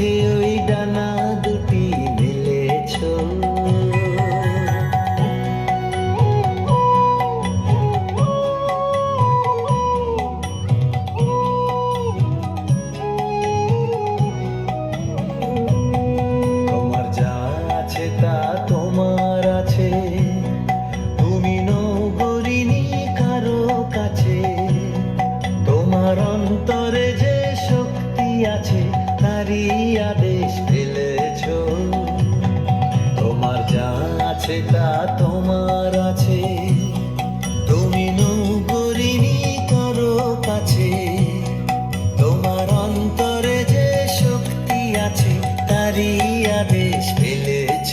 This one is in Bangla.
সুখে ওই ডানা দুটি মেলেছ। তোমার যা আছে তা তোমার আছে, তুমি নগরিনী কারো কাছে। তোমার অন্তরে যে শক্তি আছে তারই আদেশ ফেলেছ। তোমার যা আছে তা তোমার আছে, তুমি নগরিনী কারো কাছে। তোমার অন্তরে যে শক্তি আছে তারই আদেশ ফেলেছ।